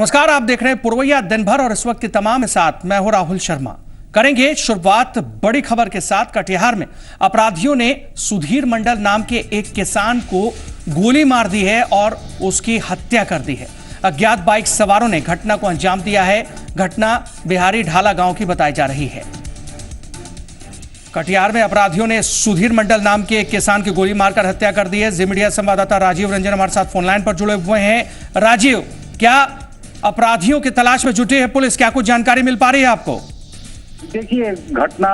नमस्कार, आप देख रहे हैं पुरवैया दिन भर और इस वक्त के तमाम साथ मैं हूं राहुल शर्मा। करेंगे शुरुआत बड़ी खबर के साथ। कटिहार में अपराधियों ने सुधीर मंडल नाम के एक किसान को गोली मार दी है और उसकी हत्या कर दी है। अज्ञात बाइक सवारों ने घटना को अंजाम दिया है। घटना बिहारी ढाला गांव की बताई जा रही है। कटिहार में अपराधियों ने सुधीर मंडल नाम के एक किसान की गोली मारकर हत्या कर दी है। जी मीडिया संवाददाता राजीव रंजन हमारे साथ फोनलाइन पर जुड़े हुए हैं। राजीव, क्या अपराधियों की तलाश में जुटी है पुलिस? क्या कुछ जानकारी मिल पा रही है आपको? देखिए, घटना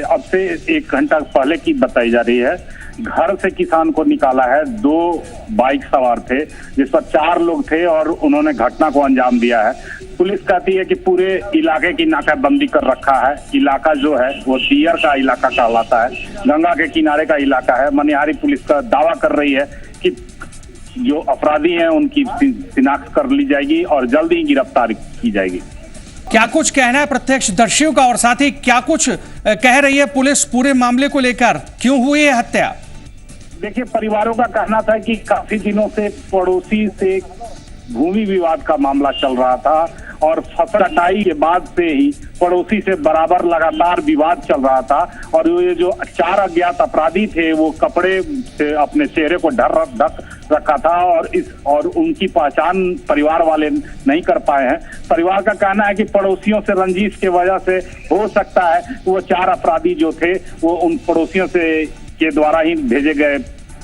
अब से 1 घंटा पहले की बताई जा रही है। घर से किसान को निकाला है। 2 बाइक सवार थे जिस पर 4 लोग थे और उन्होंने घटना को अंजाम दिया है। पुलिस कहती है कि पूरे इलाके की नाकाबंदी कर रखा है। इलाका जो है वो दियर का इलाका कहलाता है, गंगा के किनारे का इलाका है। मनिहारी पुलिस का दावा कर रही है कि जो अपराधी हैं उनकी शिनाख्त कर ली जाएगी और जल्द ही गिरफ्तार की जाएगी। क्या कुछ कहना है प्रत्यक्षदर्शियों का और साथ ही क्या कुछ कह रही है पुलिस पूरे मामले को लेकर? क्यों हुई है हत्या? देखिए, परिवारों का कहना था कि काफी दिनों से पड़ोसी से भूमि विवाद का मामला चल रहा था और फसल कटाई के बाद से ही पड़ोसी से बराबर लगातार विवाद चल रहा था और ये जो 4 अज्ञात अपराधी थे वो कपड़े से अपने चेहरे को ढक रखा था और उनकी पहचान परिवार वाले नहीं कर पाए हैं। परिवार का कहना है कि पड़ोसियों से रंजिश की वजह से हो सकता है वो 4 अपराधी जो थे वो उन पड़ोसियों से के द्वारा ही भेजे गए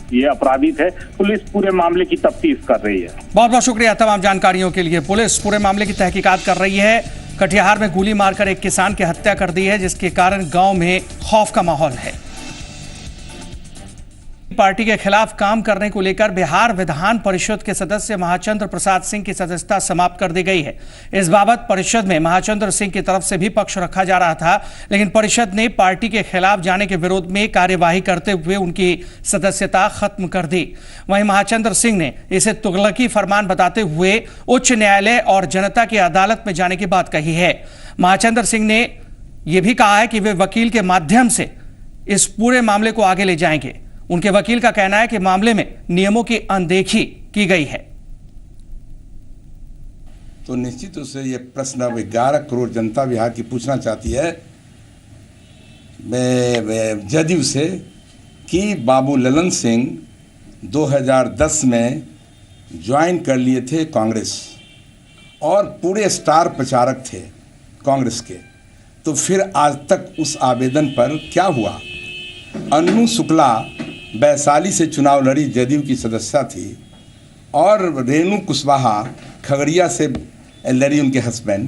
ये अपराधी थे। पुलिस पूरे मामले की तफ्तीश कर रही है। बहुत बहुत शुक्रिया तमाम जानकारियों के लिए। पुलिस पूरे मामले की तहकीकात कर रही है। कटिहार में गोली मारकर एक किसान की हत्या कर दी है जिसके कारण गांव में खौफ का माहौल है। पार्टी के खिलाफ काम करने को लेकर बिहार विधान परिषद के सदस्य महाचंद्र प्रसाद सिंह की सदस्यता समाप्त कर दी गई है। इस बाबत परिषद में महाचंद्र सिंह की तरफ से भी पक्ष रखा जा रहा था, लेकिन परिषद ने पार्टी के खिलाफ जाने के विरोध में कार्यवाही करते हुए उनकी सदस्यता खत्म कर दी। वहीं महाचंद्र सिंह ने इसे तुगलकी फरमान बताते हुए उच्च न्यायालय और जनता की अदालत में जाने की बात कही है। महाचंद्र सिंह ने यह भी कहा है कि वे वकील के माध्यम से इस पूरे मामले को आगे ले जाएंगे। उनके वकील का कहना है कि मामले में नियमों की अनदेखी की गई है। तो निश्चित रूप से ये प्रश्न अब 11 करोड़ जनता बिहार की पूछना चाहती है जदयू से कि बाबू ललन सिंह 2010 में ज्वाइन कर लिए थे कांग्रेस और पूरे स्टार प्रचारक थे कांग्रेस के, तो फिर आज तक उस आवेदन पर क्या हुआ? अन्नू शुक्ला वैशाली से चुनाव लड़ी, जदयू की सदस्या थी, और रेणु कुशवाहा खगड़िया से लड़ी, उनके हस्बैंड,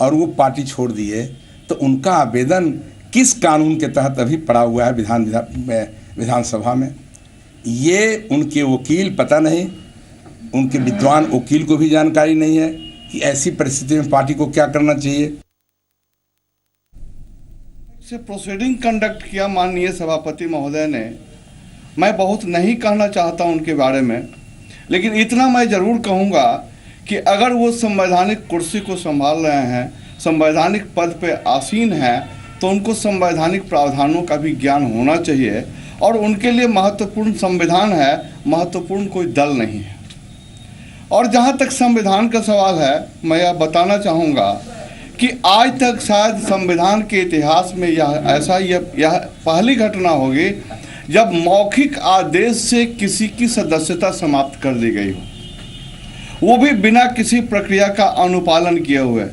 और वो पार्टी छोड़ दिए। तो उनका आवेदन किस कानून के तहत अभी पड़ा हुआ है विधानसभा में? ये उनके वकील पता नहीं, उनके विद्वान वकील को भी जानकारी नहीं है कि ऐसी परिस्थिति में पार्टी को क्या करना चाहिए। से प्रोसीडिंग कंडक्ट किया माननीय सभापति महोदय ने। मैं बहुत नहीं कहना चाहता उनके बारे में, लेकिन इतना मैं ज़रूर कहूँगा कि अगर वो संवैधानिक कुर्सी को संभाल रहे हैं, संवैधानिक पद पे आसीन हैं, तो उनको संवैधानिक प्रावधानों का भी ज्ञान होना चाहिए और उनके लिए महत्वपूर्ण संविधान है, महत्वपूर्ण कोई दल नहीं है। और जहाँ तक संविधान का सवाल है, मैं यह बताना चाहूँगा कि आज तक शायद संविधान के इतिहास में यह पहली घटना होगी जब मौखिक आदेश से किसी की सदस्यता समाप्त कर दी गई हो, वो भी बिना किसी प्रक्रिया का अनुपालन किए हुए।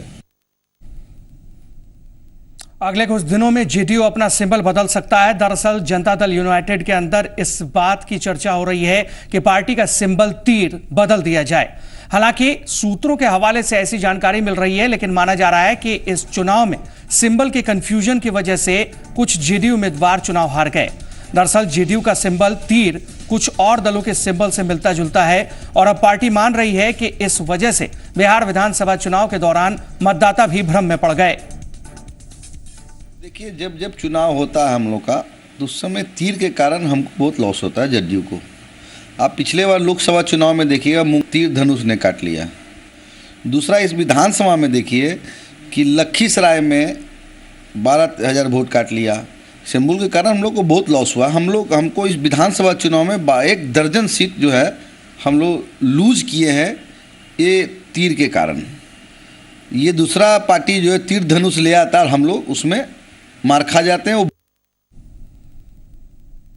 अगले कुछ दिनों में जेडीयू अपना सिंबल बदल सकता है। दरअसल जनता दल यूनाइटेड के अंदर इस बात की चर्चा हो रही है कि पार्टी का सिंबल तीर बदल दिया जाए। हालांकि सूत्रों के हवाले से ऐसी जानकारी मिल रही है, लेकिन माना जा रहा है कि इस चुनाव में सिंबल के कंफ्यूजन की वजह से कुछ जेडीयू उम्मीदवार चुनाव हार गए। दरअसल जेडीयू का सिंबल तीर कुछ और दलों के सिंबल से मिलता जुलता है और अब पार्टी मान रही है कि इस वजह से बिहार विधानसभा चुनाव के दौरान मतदाता भी भ्रम में पड़ गए। देखिए, जब चुनाव होता है हम लोग का, तो उस समय तीर के कारण हमको बहुत लॉस होता है जेडीयू को। आप पिछले बार लोकसभा चुनाव में देखिएगा, तीर धनुष ने काट लिया। दूसरा, इस विधानसभा में देखिए कि लखीसराय में 12,000 वोट काट लिया। सिंबल के कारण हम लोग को बहुत लॉस हुआ। हमको इस विधानसभा चुनाव में 1 दर्जन सीट जो है हम लोग लूज किए हैं। ये तीर के कारण। ये दूसरा पार्टी जो है तीर धनुष ले आता है और हम लोग उसमें मार खा जाते हैं।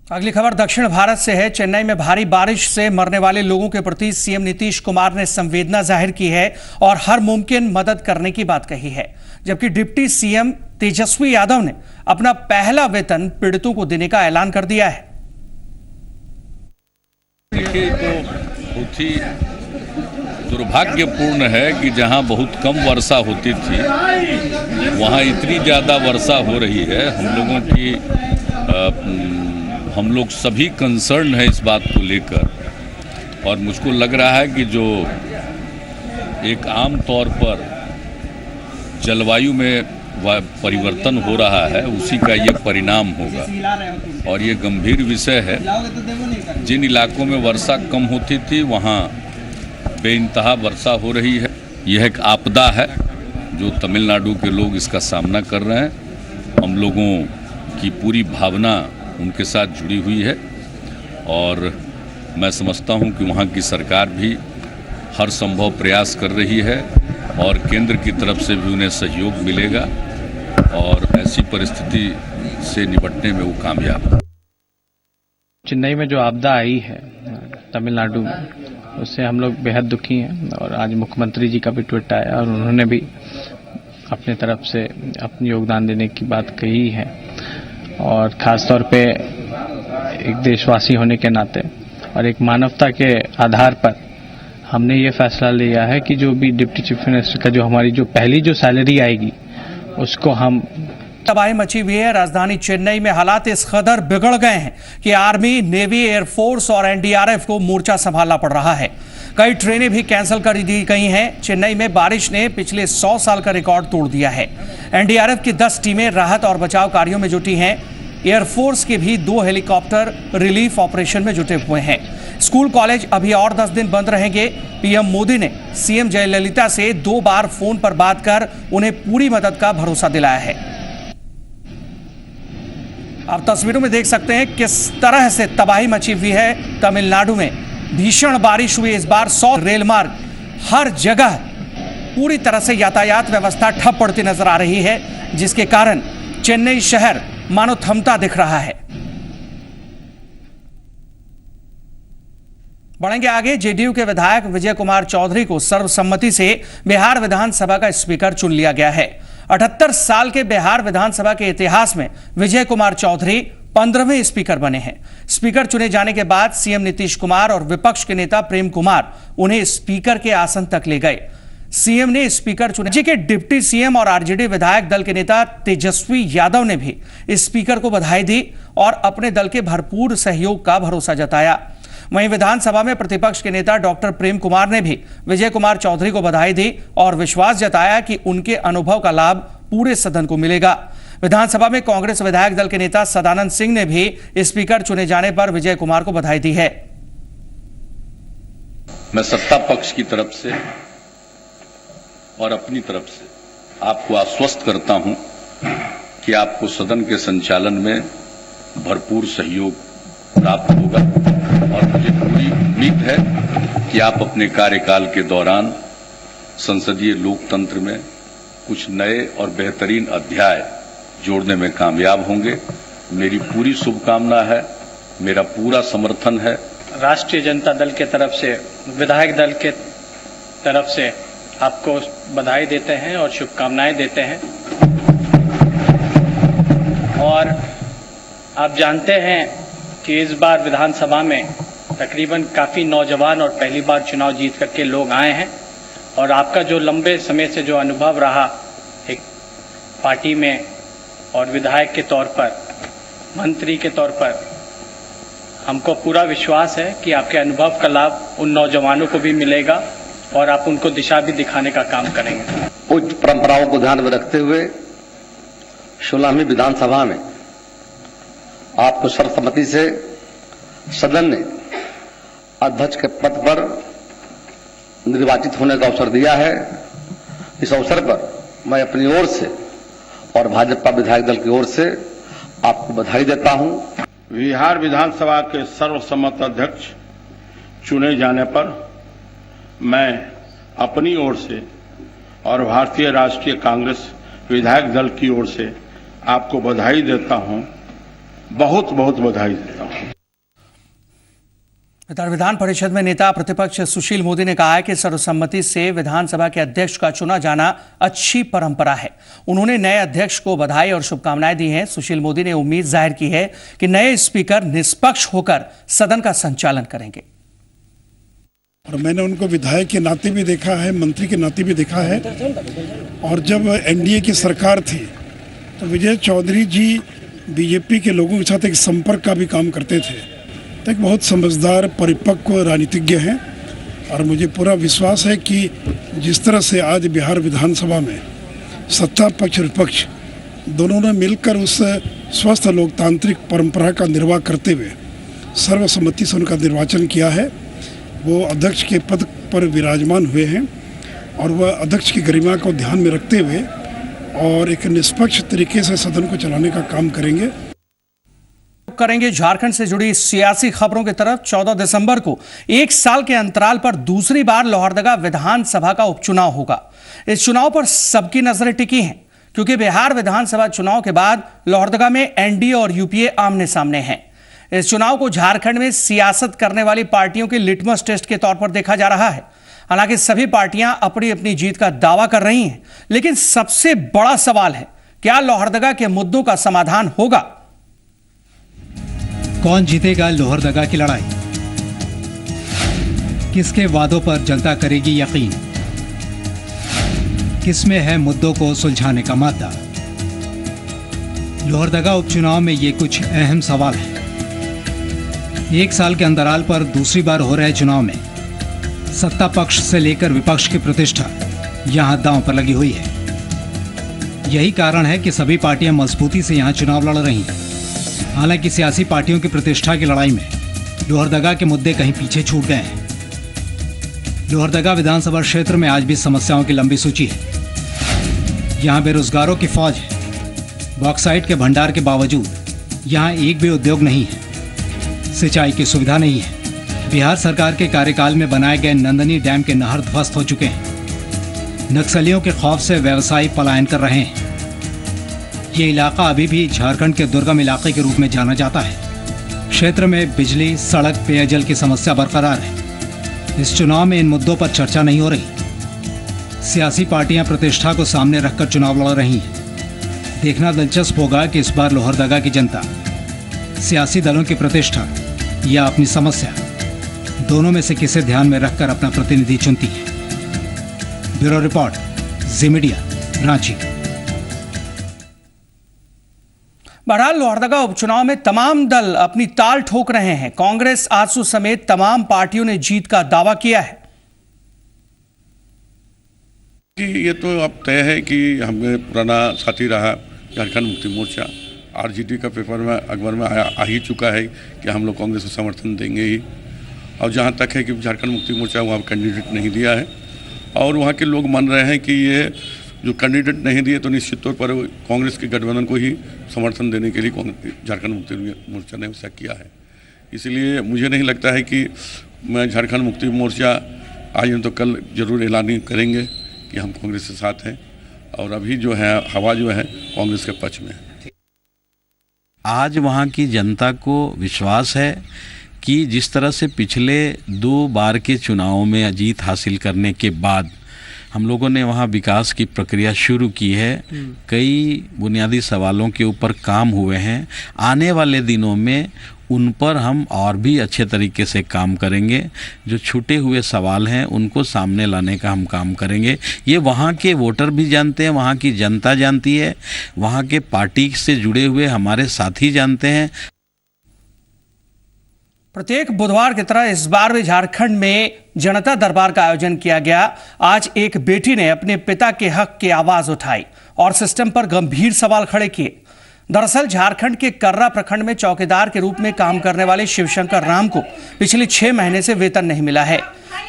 अगली खबर दक्षिण भारत से है। चेन्नई में भारी बारिश से मरने वाले लोगों के प्रति सीएम नीतीश कुमार ने संवेदना जाहिर की है और हर मुमकिन मदद करने की बात कही है, जबकि डिप्टी सीएम तेजस्वी यादव ने अपना पहला वेतन पीड़ितों को देने का ऐलान कर दिया है। देखिए, तो बहुत ही दुर्भाग्यपूर्ण है कि जहां बहुत कम वर्षा होती थी वहां इतनी ज़्यादा वर्षा हो रही है। हम लोग सभी कंसर्न है इस बात को लेकर, और मुझको लग रहा है कि जो एक आम तौर पर जलवायु में परिवर्तन हो रहा है उसी का ये परिणाम होगा, और ये गंभीर विषय है। जिन इलाकों में वर्षा कम होती थी वहाँ बेइंतहा वर्षा हो रही है। यह एक आपदा है जो तमिलनाडु के लोग इसका सामना कर रहे हैं। हम लोगों की पूरी भावना उनके साथ जुड़ी हुई है, और मैं समझता हूं कि वहां की सरकार भी हर संभव प्रयास कर रही है और केंद्र की तरफ से भी उन्हें सहयोग मिलेगा और ऐसी परिस्थिति से निपटने में वो कामयाब। चेन्नई में जो आपदा आई है तमिलनाडु में, उससे हम लोग बेहद दुखी हैं, और आज मुख्यमंत्री जी का भी ट्वीट आया और उन्होंने भी अपने तरफ से अपनी योगदान देने की बात कही है। और ख़ास तौर पे एक देशवासी होने के नाते और एक मानवता के आधार पर हमने ये फैसला लिया है कि जो भी डिप्टी चीफ मिनिस्टर का जो हमारी जो पहली जो सैलरी आएगी उसको हम। तबाही मची हुई है। राजधानी चेन्नई में हालात इस कदर बिगड़ गए हैं कि आर्मी, नेवी, एयरफोर्स और एनडीआरएफ को मोर्चा संभालना पड़ रहा है। कई ट्रेनें भी कैंसिल कर दी गई हैं। चेन्नई में बारिश ने पिछले 100 साल का रिकॉर्ड तोड़ दिया है। एनडीआरएफ की 10 टीमें राहत और बचाव कार्यों में जुटी हैं। एयरफोर्स के भी 2 हेलीकॉप्टर रिलीफ ऑपरेशन में जुटे हुए हैं। स्कूल कॉलेज अभी और 10 दिन बंद रहेंगे। पीएम मोदी ने सीएम जयललिता से 2 बार फोन पर बात कर उन्हें पूरी मदद का भरोसा दिलाया है। आप तस्वीरों में देख सकते हैं किस तरह से तबाही मची हुई है। तमिलनाडु में भीषण बारिश हुई। इस बार 100 रेल मार्ग हर जगह पूरी तरह से यातायात व्यवस्था ठप पड़ती नजर आ रही है, जिसके कारण चेन्नई शहर मानो थमता दिख रहा है। बढ़ेंगे आगे। जेडीयू के विधायक विजय कुमार चौधरी को सर्वसम्मति से बिहार विधानसभा का स्पीकर चुन लिया गया है। 78 साल के बिहार विधानसभा के इतिहास में विजय कुमार चौधरी 15वें स्पीकर बने हैं। स्पीकर चुने जाने के बाद सीएम नीतीश कुमार और विपक्ष के नेता प्रेम कुमार उन्हें स्पीकर के आसन तक ले गए। सीएम ने स्पीकर चुने। राज्य के डिप्टी सीएम और आरजेडी विधायक दल के नेता तेजस्वी यादव ने भी स्पीकर को बधाई दी और अपने दल के भरपूर सहयोग का भरोसा जताया। वहीं विधानसभा में प्रतिपक्ष के नेता डॉक्टर प्रेम कुमार ने भी विजय कुमार चौधरी को बधाई दी और विश्वास जताया कि उनके अनुभव का लाभ पूरे सदन को मिलेगा। विधानसभा में कांग्रेस विधायक दल के नेता सदानंद सिंह ने भी स्पीकर चुने जाने पर विजय कुमार को बधाई दी है। मैं सत्ता पक्ष की तरफ से और अपनी तरफ से आपको आश्वस्त करता हूं कि आपको सदन के संचालन में भरपूर सहयोग प्राप्त होगा, और मुझे पूरी उम्मीद है कि आप अपने कार्यकाल के दौरान संसदीय लोकतंत्र में कुछ नए और बेहतरीन अध्याय जोड़ने में कामयाब होंगे। मेरी पूरी शुभकामना है, मेरा पूरा समर्थन है। राष्ट्रीय जनता दल के तरफ से, विधायक दल के तरफ से आपको बधाई देते हैं और शुभकामनाएं देते हैं। और आप जानते हैं कि इस बार विधानसभा में तकरीबन काफ़ी नौजवान और पहली बार चुनाव जीत करके लोग आए हैं, और आपका जो लंबे समय से जो अनुभव रहा एक पार्टी में और विधायक के तौर पर, मंत्री के तौर पर, हमको पूरा विश्वास है कि आपके अनुभव का लाभ उन नौजवानों को भी मिलेगा और आप उनको दिशा भी दिखाने का काम करेंगे। उच्च परंपराओं को ध्यान में रखते हुए 16वीं विधानसभा में आपको सर्वसम्मति से सदन ने अध्यक्ष के पद पर निर्वाचित होने का अवसर दिया है। इस अवसर पर मैं अपनी ओर से और भाजपा विधायक दल की ओर से आपको बधाई देता हूं। बिहार विधानसभा के सर्वसम्मत अध्यक्ष चुने जाने पर मैं अपनी ओर से और भारतीय राष्ट्रीय कांग्रेस विधायक दल की ओर से आपको बधाई देता हूं, बहुत बहुत बधाई देता हूं। इधर विधान परिषद में नेता प्रतिपक्ष सुशील मोदी ने कहा है कि सर्वसम्मति से विधानसभा के अध्यक्ष का चुना जाना अच्छी परंपरा है। उन्होंने नए अध्यक्ष को बधाई और शुभकामनाएं दी हैं। सुशील मोदी ने उम्मीद जाहिर की है कि नए स्पीकर निष्पक्ष होकर सदन का संचालन करेंगे। और मैंने उनको विधायक के नाते भी देखा है, मंत्री के नाते भी देखा है। और जब एनडीए की सरकार थी तो विजय चौधरी जी बीजेपी के लोगों के साथ एक संपर्क का भी काम करते थे। तो एक बहुत समझदार परिपक्व राजनीतिज्ञ हैं और मुझे पूरा विश्वास है कि जिस तरह से आज बिहार विधानसभा में सत्ता पक्ष और विपक्ष दोनों ने मिलकर उस स्वस्थ लोकतांत्रिक परंपरा का निर्वाह करते हुए सर्वसम्मति से उनका निर्वाचन किया है, वो अध्यक्ष के पद पर विराजमान हुए हैं और वह अध्यक्ष की गरिमा को ध्यान में रखते हुए और एक निष्पक्ष तरीके से सदन को चलाने का काम करेंगे। झारखंड से जुड़ी सियासी खबरों की तरफ 14 दिसंबर को 1 साल के अंतराल पर दूसरी बार लोहरदगा विधानसभा का उपचुनाव होगा। इस चुनाव पर सबकी नजरें टिकी हैं क्योंकि बिहार विधानसभा चुनाव के बाद लोहरदगा में एनडीए और यूपीए आमने सामने हैं। इस चुनाव को झारखंड में सियासत करने वाली पार्टियों के लिटमस टेस्ट के तौर पर देखा जा रहा है। हालांकि सभी पार्टियां अपनी अपनी जीत का दावा कर रही हैं, लेकिन सबसे बड़ा सवाल है, क्या लोहरदगा के मुद्दों का समाधान होगा? कौन जीतेगा लोहरदगा की लड़ाई? किसके वादों पर जनता करेगी यकीन? किसमें है मुद्दों को सुलझाने का मादा? लोहरदगा उपचुनाव में ये कुछ अहम सवाल हैं। 1 साल के अंतराल पर दूसरी बार हो रहे चुनाव में सत्ता पक्ष से लेकर विपक्ष की प्रतिष्ठा यहां दांव पर लगी हुई है। यही कारण है कि सभी पार्टियां मजबूती से यहां चुनाव लड़ रही हैं। हालांकि सियासी पार्टियों की प्रतिष्ठा की लड़ाई में लोहरदगा के मुद्दे कहीं पीछे छूट गए हैं। लोहरदगा विधानसभा क्षेत्र में आज भी समस्याओं की लंबी सूची है। यहाँ बेरोजगारों की फौज है। बॉक्साइट के भंडार के बावजूद यहाँ एक भी उद्योग नहीं है। सिंचाई की सुविधा नहीं है। बिहार सरकार के कार्यकाल में बनाए गए नंदनी डैम के नहर ध्वस्त हो चुके हैं। नक्सलियों के खौफ से व्यवसायी पलायन कर रहे हैं। ये इलाका अभी भी झारखंड के दुर्गम इलाके के रूप में जाना जाता है। क्षेत्र में बिजली, सड़क, पेयजल की समस्या बरकरार है। इस चुनाव में इन मुद्दों पर चर्चा नहीं हो रही। सियासी पार्टियां प्रतिष्ठा को सामने रखकर चुनाव लड़ रही हैं। देखना दिलचस्प होगा कि इस बार लोहरदगा की जनता सियासी दलों की प्रतिष्ठा या अपनी समस्या, दोनों में से किसे ध्यान में रखकर अपना प्रतिनिधि चुनती है। ब्यूरो रिपोर्ट, जी मीडिया, रांची। बहरहाल लोहरदगा उपचुनाव में तमाम दल अपनी ताल ठोक रहे हैं। कांग्रेस, आजसू समेत तमाम पार्टियों ने जीत का दावा किया है। ये तो अब तय है कि हमें पुराना साथी रहा झारखंड मुक्ति मोर्चा, आरजेडी का पेपर में अखबार में आ ही चुका है कि हम लोग कांग्रेस को समर्थन देंगे ही। और जहाँ तक है कि झारखंड मुक्ति मोर्चा वहाँ कैंडिडेट नहीं दिया है और वहाँ के लोग मान रहे हैं कि ये जो कैंडिडेट नहीं दिए तो निश्चित तौर पर कांग्रेस के गठबंधन को ही समर्थन देने के लिए झारखंड मुक्ति मोर्चा ने ऐसा किया है। इसलिए मुझे नहीं लगता है कि मैं झारखंड मुक्ति मोर्चा आज नहीं तो कल जरूर ऐलान करेंगे कि हम कांग्रेस के साथ हैं और अभी जो है हवा जो है कांग्रेस के पक्ष में है। आज वहाँ की जनता को विश्वास है कि जिस तरह से पिछले 2 बार के चुनावों में जीत हासिल करने के बाद हम लोगों ने वहाँ विकास की प्रक्रिया शुरू की है। कई बुनियादी सवालों के ऊपर काम हुए हैं। आने वाले दिनों में उन पर हम और भी अच्छे तरीके से काम करेंगे। जो छूटे हुए सवाल हैं उनको सामने लाने का हम काम करेंगे। ये वहाँ के वोटर भी जानते हैं, वहाँ की जनता जानती है, वहाँ के पार्टी से जुड़े हुए हमारे साथी जानते हैं। प्रत्येक बुधवार की तरह इस बार भी झारखंड में जनता दरबार का आयोजन किया गया। आज एक बेटी ने अपने पिता के हक की आवाज उठाई और सिस्टम पर गंभीर सवाल खड़े किए। दरअसल झारखंड के कर्रा प्रखंड में चौकीदार के रूप में काम करने वाले शिवशंकर राम को पिछले 6 महीने से वेतन नहीं मिला है,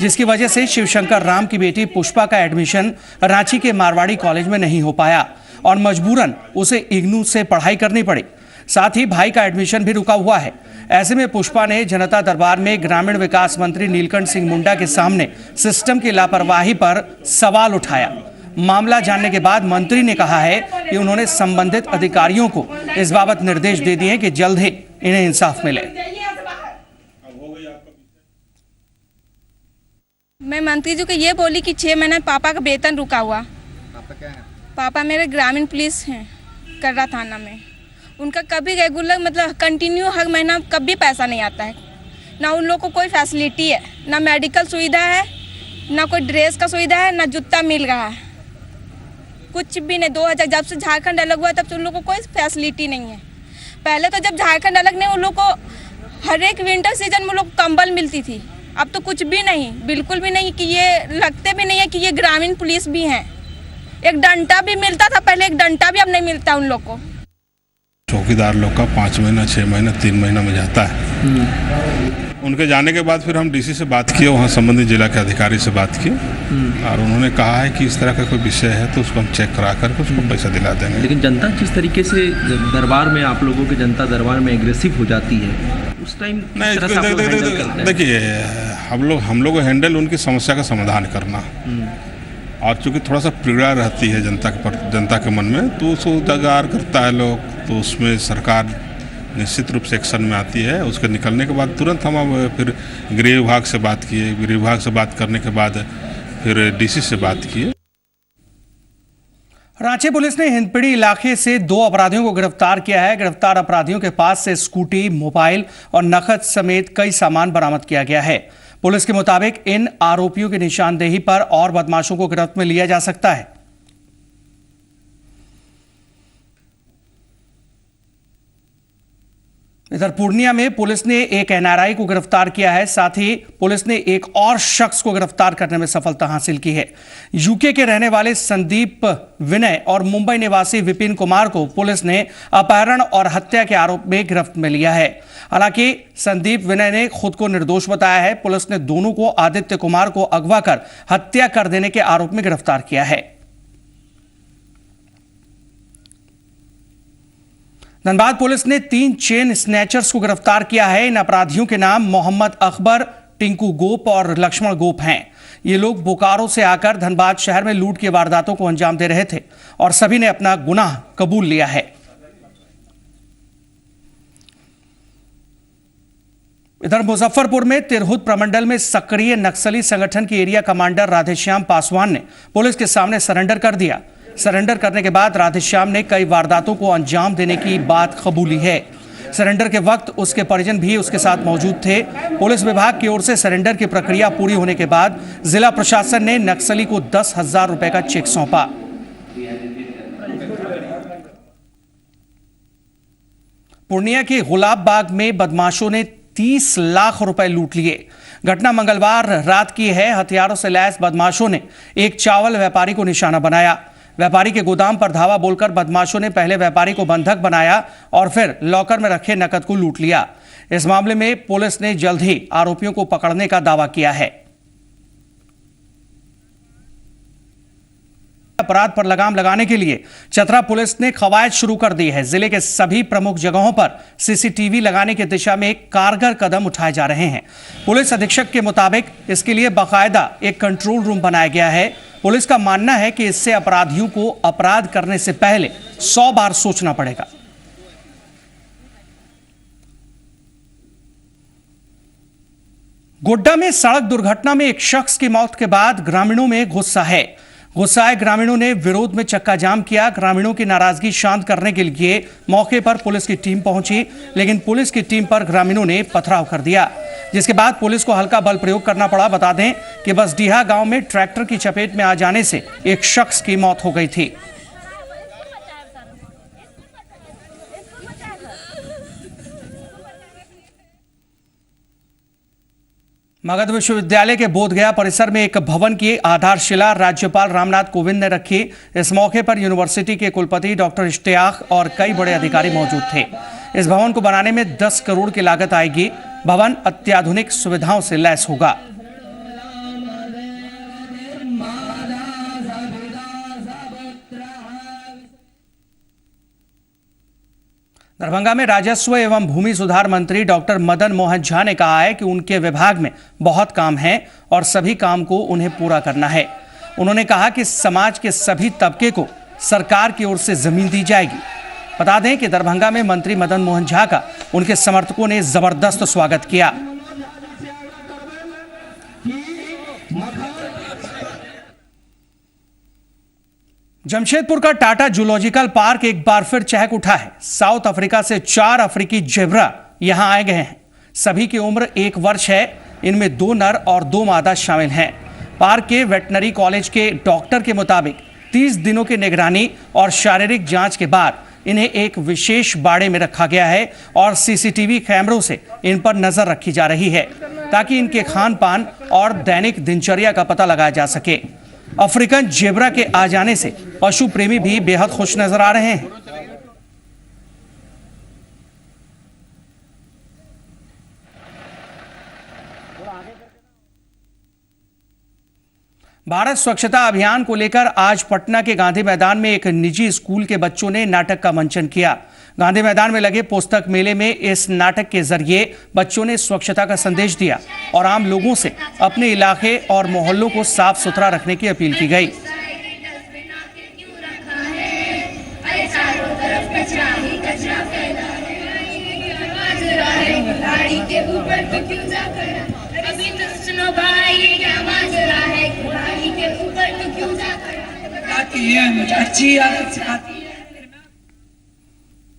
जिसकी वजह से शिवशंकर राम की बेटी पुष्पा का एडमिशन रांची के मारवाड़ी कॉलेज में नहीं हो पाया और मजबूरन उसे इग्नू से पढ़ाई करनी पड़ी। साथ ही भाई का एडमिशन भी रुका हुआ है। ऐसे में पुष्पा ने जनता दरबार में ग्रामीण विकास मंत्री नीलकंठ सिंह मुंडा के सामने सिस्टम की लापरवाही पर सवाल उठाया। मामला जानने के बाद मंत्री ने कहा है कि उन्होंने संबंधित अधिकारियों को इस बाबत निर्देश दे दिए कि जल्द ही इन्हें इंसाफ मिले। मैं मंत्री जी को ये बोली कि 6 महीने पापा का वेतन रुका हुआ। पापा मेरे ग्रामीण पुलिस हैं कर्रा थाना में। उनका कभी रेगुलर मतलब कंटिन्यू हर महीना कभी पैसा नहीं आता है। ना उन लोग को कोई फैसिलिटी है, ना मेडिकल सुविधा है, ना कोई ड्रेस का सुविधा है, ना जूता मिल रहा है, कुछ भी नहीं। 2000 जब से झारखंड अलग हुआ तब से उन लोग को कोई फैसिलिटी नहीं है। पहले तो जब झारखंड अलग नहीं, उन लोग को हर एक विंटर सीजन में उन लोग को कंबल मिलती थी। अब तो कुछ भी नहीं, बिल्कुल भी नहीं, कि ये लगते भी नहीं है कि ये ग्रामीण पुलिस भी हैं। एक डंडा भी मिलता था पहले, एक डंडा भी अब नहीं मिलता उन लोग को। चौकीदार लोग का 5 महीना 6 महीना 3 महीना में जाता है। उनके जाने के बाद फिर हम डीसी से बात किए, वहाँ संबंधित जिला के अधिकारी से बात की और उन्होंने कहा है कि इस तरह का कोई विषय है तो उसको हम चेक करा करके उसको पैसा दिला देंगे। लेकिन जनता जिस तरीके से दरबार में आप लोगों के जनता दरबार में एग्रेसिव हो जाती है उस टाइम नहीं, देखिए हम लोग हैंडल उनकी समस्या का समाधान करना, और चूँकि थोड़ा सा पीड़ा रहती है जनता के मन में, तो उसको उजागर करता है लोग, तो उसमें सरकार निश्चित रूप से एक्शन में आती है। उसके निकलने के बाद तुरंत हम फिर गृह विभाग से बात किए, गृह विभाग से बात करने के बाद फिर डीसी से बात किए। रांची पुलिस ने हिंदपीढ़ी इलाके से 2 अपराधियों को गिरफ्तार किया है। गिरफ्तार अपराधियों के पास से स्कूटी, मोबाइल और नकद समेत कई सामान बरामद किया गया है। पुलिस के मुताबिक इन आरोपियों की निशानदेही पर और बदमाशों को गिरफ्त में लिया जा सकता है। इधर पूर्णिया में पुलिस ने एक एनआरआई को गिरफ्तार किया है। साथ ही पुलिस ने एक और शख्स को गिरफ्तार करने में सफलता हासिल की है। यूके के रहने वाले संदीप विनय और मुंबई निवासी विपिन कुमार को पुलिस ने अपहरण और हत्या के आरोप में गिरफ्त में लिया है। हालांकि संदीप विनय ने खुद को निर्दोष बताया है। पुलिस ने दोनों को आदित्य कुमार को अगवा कर हत्या कर देने के आरोप में गिरफ्तार किया है। धनबाद पुलिस ने 3 चेन स्नैचर्स को गिरफ्तार किया है। इन अपराधियों के नाम मोहम्मद अकबर, टिंकू गोप और लक्ष्मण गोप हैं। ये लोग बोकारो से आकर धनबाद शहर में लूट की वारदातों को अंजाम दे रहे थे और सभी ने अपना गुनाह कबूल लिया है। इधर मुजफ्फरपुर में तिरहुत प्रमंडल में सक्रिय नक्सली संगठन के एरिया कमांडर राधेश्याम पासवान ने पुलिस के सामने सरेंडर कर दिया। सरेंडर करने के बाद राधेश्याम ने कई वारदातों को अंजाम देने की बात कबूली है। सरेंडर के वक्त उसके परिजन भी उसके साथ मौजूद थे। पुलिस विभाग की ओर से सरेंडर की प्रक्रिया पूरी होने के बाद जिला प्रशासन ने नक्सली को 10,000 रुपए का चेक सौंपा। पूर्णिया के गुलाब बाग में बदमाशों ने 30 लाख रुपए लूट लिए। घटना मंगलवार रात की है। हथियारों से लैस बदमाशों ने एक चावल व्यापारी को निशाना बनाया। व्यापारी के गोदाम पर धावा बोलकर बदमाशों ने पहले व्यापारी को बंधक बनाया और फिर लॉकर में रखे नकद को लूट लिया। इस मामले में पुलिस ने जल्द ही आरोपियों को पकड़ने का दावा किया है। अपराध पर लगाम लगाने के लिए चतरा पुलिस ने कवायद शुरू कर दी है। जिले के सभी प्रमुख जगहों पर सीसीटीवी लगाने की दिशा में कारगर कदम उठाए जा रहे हैं। पुलिस अधीक्षक के मुताबिक इसके लिए बाकायदा एक कंट्रोल रूम बनाया गया है। पुलिस का मानना है कि इससे अपराधियों को अपराध करने से पहले 100 बार सोचना पड़ेगा। गोड्डा में सड़क दुर्घटना में एक शख्स की मौत के बाद ग्रामीणों में गुस्सा है। गुस्साए ग्रामीणों ने विरोध में चक्का जाम किया। ग्रामीणों की नाराजगी शांत करने के लिए मौके पर पुलिस की टीम पहुंची, लेकिन पुलिस की टीम पर ग्रामीणों ने पथराव कर दिया, जिसके बाद पुलिस को हल्का बल प्रयोग करना पड़ा। बता दें कि बसडीहा गांव में ट्रैक्टर की चपेट में आ जाने से एक शख्स की मौत हो गई थी। मगध विश्वविद्यालय के बोधगया परिसर में एक भवन की आधारशिला राज्यपाल रामनाथ कोविंद ने रखी। इस मौके पर यूनिवर्सिटी के कुलपति डॉक्टर इश्तियाक और कई बड़े अधिकारी मौजूद थे। इस भवन को बनाने में 10 करोड़ की लागत आएगी। भवन अत्याधुनिक सुविधाओं से लैस होगा। दरभंगा में राजस्व एवं भूमि सुधार मंत्री डॉक्टर मदन मोहन झा ने कहा है कि उनके विभाग में बहुत काम है और सभी काम को उन्हें पूरा करना है। उन्होंने कहा कि समाज के सभी तबके को सरकार की ओर से जमीन दी जाएगी। बता दें कि दरभंगा में मंत्री मदन मोहन झा का उनके समर्थकों ने जबरदस्त स्वागत किया। जमशेदपुर का टाटा जूलॉजिकल पार्क एक बार फिर चहक उठा है। साउथ अफ्रीका से 4 अफ्रीकी जेब्रा यहां आए गए हैं। सभी की उम्र 1 वर्ष है। इनमें 2 नर और 2 मादा शामिल हैं। पार्क के वेटनरी कॉलेज के डॉक्टर के मुताबिक 30 दिनों की निगरानी और शारीरिक जांच के बाद इन्हें एक विशेष बाड़े में रखा गया है और सीसीटीवी कैमरों से इन पर नजर रखी जा रही है ताकि इनके खान पान और दैनिक दिनचर्या का पता लगाया जा सके। अफ्रीकन जेब्रा के आ जाने से पशु प्रेमी भी बेहद खुश नजर आ रहे हैं। भारत स्वच्छता अभियान को लेकर आज पटना के गांधी मैदान में एक निजी स्कूल के बच्चों ने नाटक का मंचन किया। गांधी मैदान में लगे पुस्तक मेले में इस नाटक के जरिए बच्चों ने स्वच्छता का संदेश दिया और आम लोगों से अपने इलाके और मोहल्लों को साफ सुथरा रखने की अपील की गई। अच्छी आदत सिखाती